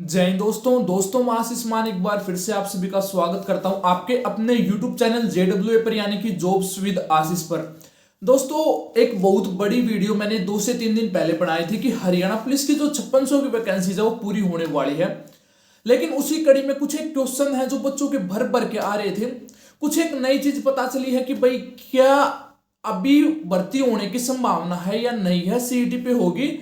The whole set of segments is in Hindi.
जय हिंद दोस्तों मैं आशीष मान एक बार फिर से आप सभी का स्वागत करता हूं आपके अपने YouTube चैनल JWA पर यानी कि जॉब्स विद आशीष पर। दोस्तों एक बहुत बड़ी वीडियो मैंने 2 से 3 दिन पहले बनाई थी कि हरियाणा पुलिस की जो 5600 की वैकेंसीज है वो पूरी होने वाली है। लेकिन उसी कड़ी में कुछ एक क्वेश्चन है जो बच्चों के भर भर के आ रहे थे। कुछ एक नई चीज पता चली है कि भाई क्या अभी भर्ती होने की संभावना है या नहीं है, सीईटी पे होगी,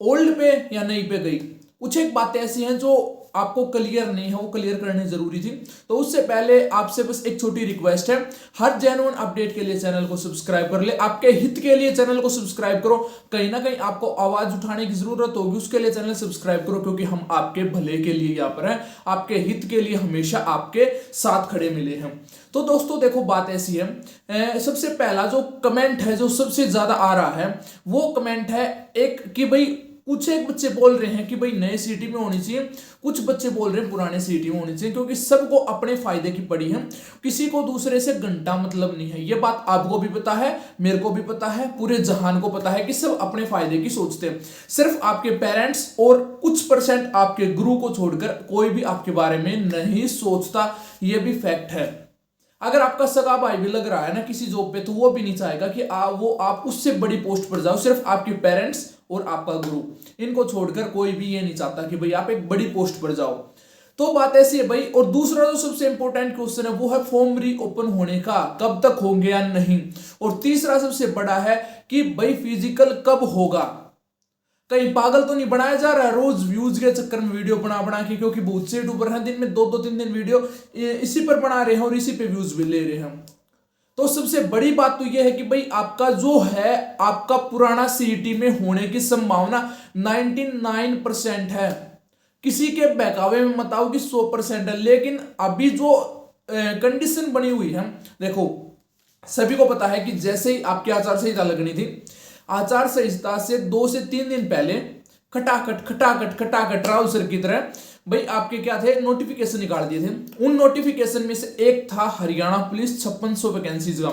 ओल्ड पे या नहीं पे गई। कुछ एक बातें ऐसी हैं जो आपको क्लियर नहीं है, वो क्लियर करनी जरूरी थी। तो उससे पहले आपसे बस एक छोटी रिक्वेस्ट है, हर जेन्युइन अपडेट के लिए चैनल को सब्सक्राइब कर ले, आपके हित के लिए चैनल को सब्सक्राइब करो। कहीं ना कहीं आपको आवाज उठाने की जरूरत होगी, उसके लिए चैनल सब्सक्राइब करो, क्योंकि हम आपके भले के लिए यहाँ पर हैं, आपके हित के लिए हमेशा आपके साथ खड़े मिले हैं। तो दोस्तों देखो बात ऐसी है, सबसे पहला जो कमेंट है जो सबसे ज्यादा आ रहा है वो कमेंट है एक कि भाई कुछ एक बच्चे बोल रहे हैं कि भाई नए सीटी में होनी चाहिए, कुछ बच्चे बोल रहे हैं पुराने सीटी में होनी चाहिए, क्योंकि सबको अपने फायदे की पड़ी है, किसी को दूसरे से घंटा मतलब नहीं है। ये बात आपको भी पता है, मेरे को भी पता है, पूरे जहान को पता है कि सब अपने फायदे की सोचते हैं। सिर्फ आपके पेरेंट्स और कुछ परसेंट आपके गुरु को छोड़कर कोई भी आपके बारे में नहीं सोचता, ये भी फैक्ट है। अगर आपका सगा भाई भी लग रहा है ना किसी जॉब पे, तो वो भी नहीं चाहेगा कि आप उससे बड़ी पोस्ट पर जाओ। सिर्फ आपके पेरेंट्स और आपका गुरु, इनको छोड़कर कोई भी ये नहीं चाहता कि भाई आप एक बड़ी पोस्ट पर जाओ। तो बात ऐसी है भाई। और दूसरा जो सबसे इंपॉर्टेंट क्वेश्चन है वो है फॉर्म रीओपन होने का, कब तक होंगे या नहीं। और तीसरा सबसे बड़ा है कि भाई फिजिकल कब होगा। कहीं पागल तो नहीं बनाया जा रहा है रोज व्यूज के चक्कर में वीडियो बना बना के, क्योंकि बहुत से यूट्यूबर हैं दिन में 2-2-3 वीडियो इसी पर बना रहे हैं और इसी पे व्यूज भी ले रहे हैं। तो सबसे बड़ी बात तो यह है कि भाई आपका जो है, आपका पुराना सीईटी में होने की संभावना 99% है। किसी के बहकावे में मत आओ कि 100% है, लेकिन अभी जो कंडीशन बनी हुई है, देखो सभी को पता है कि जैसे ही आपकी आचार संहिता लगनी थी, आचार संहिता से 2 से 3 दिन पहले खटाखट खटाखट खटाखट राउसर की तरह भाई आपके क्या थे, नोटिफिकेशन निकाल दिए थे। उन नोटिफिकेशन में से एक था हरियाणा पुलिस 5600 वैकेंसीज का।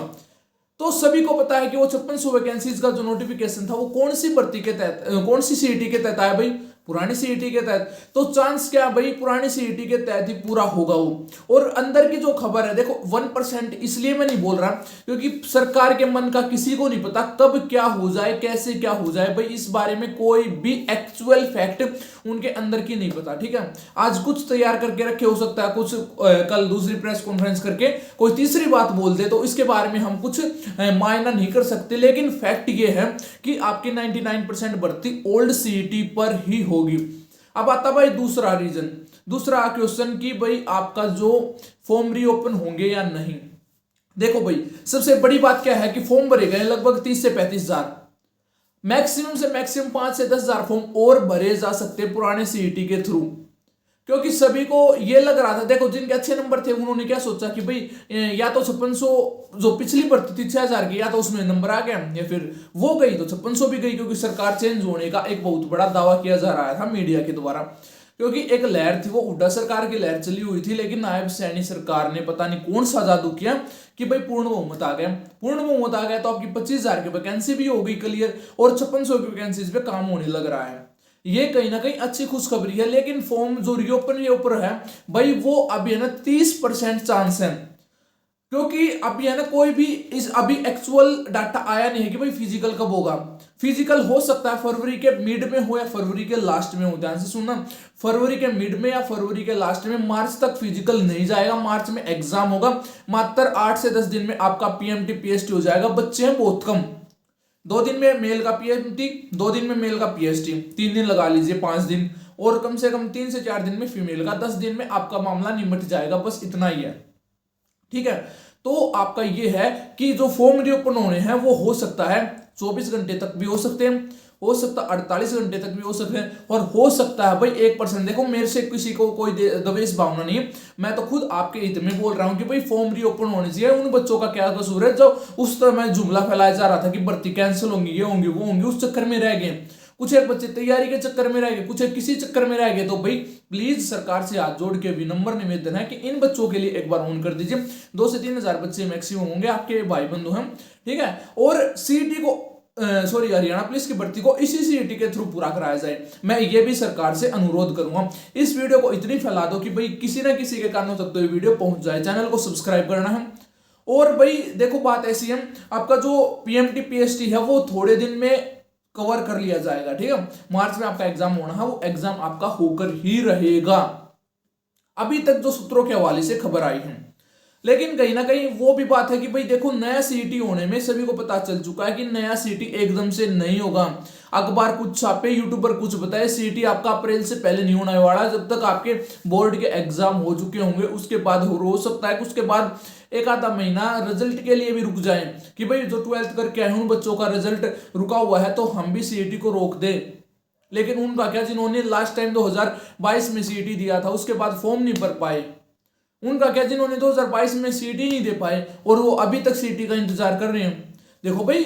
तो सभी को पता है कि वो 5600 वैकेंसीज का जो नोटिफिकेशन था वो कौन सी भर्ती के तहत, कौन सी सीईटी के तहत आया भाई, पुरानी सीईटी के तहत। तो चांस क्या भाई, पुरानी सीईटी के तहत ही पूरा होगा वो। और अंदर की जो खबर है देखो 1%, इसलिए मैं नहीं बोल रहा क्योंकि सरकार के मन का किसी को नहीं पता कब क्या हो जाए, कैसे क्या हो जाए भाई, इस बारे में कोई भी एक्चुअल फैक्ट उनके अंदर की नहीं पता। ठीक है, आज कुछ तैयार करके रखे, हो सकता है कुछ कल दूसरी प्रेस कॉन्फ्रेंस करके कोई तीसरी बात बोल दे, तो इसके बारे में हम कुछ मायना नहीं कर सकते। लेकिन फैक्ट ये है कि आपकी 99% भर्ती ओल्ड सीईटी पर ही होगी। अब आता भाई दूसरा रीजन, दूसरा क्वेश्चन कि भाई आपका जो फॉर्म रीओपन होंगे या नहीं। देखो भाई सबसे बड़ी बात क्या है कि फॉर्म भरे गए लगभग 30 से 35 हजार, मैक्सिमम से मैक्सिमम 5 से 10 हजार फॉर्म और भरे जा सकते हैं पुराने सीईटी के थ्रू। क्योंकि सभी को ये लग रहा था, देखो जिनके अच्छे नंबर थे उन्होंने क्या सोचा कि भाई या तो 5600 जो पिछली भर्ती थी 6000 की, या तो उसमें नंबर आ गया, या फिर वो गई तो 5600 भी गई, क्योंकि सरकार चेंज होने का एक बहुत बड़ा दावा किया जा रहा था मीडिया के द्वारा। क्योंकि एक लहर थी, वो हुड्डा सरकार की लहर चली हुई थी, लेकिन नायब सैनी सरकार ने पता नहीं कौन सा जादू किया कि भाई पूर्ण बहुमत आ गया। पूर्ण बहुमत आ गया तो आपकी 25,000 की वैकेंसी भी हो गई क्लियर, और 5600 की वैकेंसीज पे काम होने लग रहा है। ये कहीं ना कहीं अच्छी खुशखबरी है। लेकिन फॉर्म जो रीओपन ये ऊपर है भाई, वो अभी है ना 30% चांस है, क्योंकि अभी है ना कोई भी इस अभी एक्चुअल डाटा आया नहीं है कि भाई फिजिकल कब होगा। फिजिकल हो सकता है फरवरी के मिड में हो या फरवरी के लास्ट में हो। ध्यान से सुनना, फरवरी के मिड में या फरवरी के लास्ट में। मार्च तक फिजिकल नहीं जाएगा, मार्च में एग्जाम होगा, मात्र 8 से 10 दिन में आपका पीएमटी पीएसटी हो जाएगा। बच्चे हैं बहुत कम, 2 दिन में मेल का पीएमटी, 2 दिन में मेल का पीएसटी, 3 दिन लगा लीजिए, 5 दिन, और कम से कम 3 से 4 दिन में फीमेल का, 10 दिन में आपका मामला निमट जाएगा। बस इतना ही है। ठीक है, तो आपका ये है कि जो फॉर्म रीओपन होने हैं वो हो सकता है 24 घंटे तक भी हो सकते हैं, हो सकता है 48 घंटे तक भी हो सकते हैं, और हो सकता है भाई 1%। देखो मेरे से किसी को कोई द्वेष भावना नहीं है, मैं तो खुद आपके हित में बोल रहा हूं कि भाई फॉर्म रीओपन होने चाहिए। उन बच्चों का क्या कसूर है जो उस समय जुमला फैलाया जा रहा था कि भर्ती कैंसिल होंगी, ये होंगी वो होंगी, उस चक्कर में रह गए। कुछ एक बच्चे तैयारी के चक्कर में रह गए, कुछ एक किसी चक्कर में रह गए। तो भाई प्लीज सरकार से हाथ जोड़ के विनम्र निवेदन है कि इन बच्चों के लिए एक बार ऑन कर दीजिए। 2 से 3 हजार बच्चे मैक्सिमम होंगे, आपके भाई बंधु हैं। ठीक है, और सीईटी को हरियाणा पुलिस की भर्ती को इसी सीईटी के थ्रू पूरा कराया जाए। मैं ये भी सरकार से अनुरोध करूंगा। इस वीडियो को इतनी फैला दो कि भाई किसी ना किसी के कानों तक तो ये वीडियो पहुंच जाए। चैनल को सब्सक्राइब करना है। और भाई देखो बात ऐसी है, आपका जो पीएमटी पीएसटी है वो थोड़े दिन में कवर कर लिया जाएगा, ठीक है। मार्च में आपका एग्जाम होना है, वो एग्जाम आपका होकर ही रहेगा, अभी तक जो सूत्रों के हवाले से खबर आई है। लेकिन कहीं ना कहीं वो भी बात है कि भाई देखो नया सीईटी होने में सभी को पता चल चुका है कि नया सीईटी एकदम से नहीं होगा। अखबार कुछ छापे, यूट्यूबर कुछ बताए, सीईटी आपका अप्रैल से पहले नहीं होने वाला। जब तक आपके बोर्ड के एग्जाम हो चुके होंगे उसके बाद हो सकता है कि उसके बाद एक आधा महीना रिजल्ट के लिए भी रुक जाए कि भाई जो 12th करके आए उन बच्चों का रिजल्ट रुका हुआ है तो हम भी सीईटी को रोक दे। लेकिन उनका क्या, जिन्होंने लास्ट टाइम 2022 में सीईटी दिया था उसके बाद फॉर्म नहीं भर पाए, उनका क्या, जिन्होंने 2022 में सीईटी नहीं दे पाए और वो अभी तक सीईटी का इंतजार कर रहे हैं। देखो भाई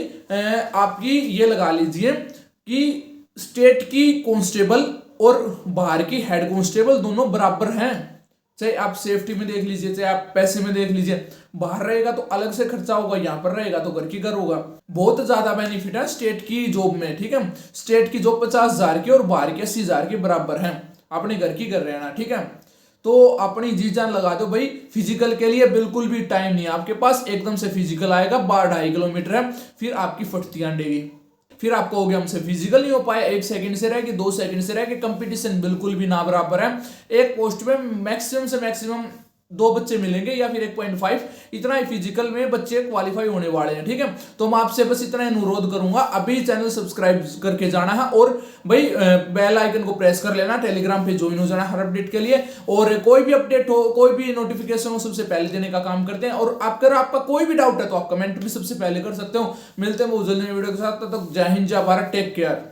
आपकी ये लगा लीजिए कि स्टेट की कांस्टेबल और बाहर की हेड कांस्टेबल दोनों बराबर हैं। चाहे आप सेफ्टी में देख लीजिए, चाहे आप पैसे में देख लीजिए। बाहर रहेगा तो अलग से खर्चा होगा, यहाँ पर रहेगा तो घर की घर होगा। बहुत ज्यादा बेनिफिट है स्टेट की जॉब में, ठीक है। स्टेट की जॉब 50,000 की और बाहर की 80,000 के बराबर है। अपने घर की कर रहे हैं ना, ठीक है। तो अपनी जी जान लगा दो भाई। फिजिकल के लिए बिल्कुल भी टाइम नहीं है आपके पास, एकदम से फिजिकल आएगा, 2.5 किलोमीटर है, फिर आपकी फटती अंडेगी। फिर आपको हो गया हमसे फिजिकल नहीं हो पाया, 1 सेकंड से रह के 2 सेकंड से रह के, कंपटीशन बिल्कुल भी ना बराबर है। एक पोस्ट में मैक्सिमम से मैक्सिमम 2 बच्चे मिलेंगे या फिर 1.5, इतना ही फिजिकल में बच्चे क्वालिफाई होने वाले हैं, ठीक है। तो मैं आपसे बस इतना अनुरोध करूंगा, अभी चैनल सब्सक्राइब करके जाना है और भाई बेल आइकन को प्रेस कर लेना, टेलीग्राम पे ज्वाइन हो जाना हर अपडेट के लिए। और कोई भी अपडेट हो, कोई भी नोटिफिकेशन हो, सबसे पहले देने का काम करते हैं। और अगर आपका कोई भी डाउट है तो आप कमेंट भी सबसे पहले कर सकते हो। मिलते हैं बहुत जल्दी वीडियो के साथ, तब तक जय हिंद जय भारत, टेक केयर।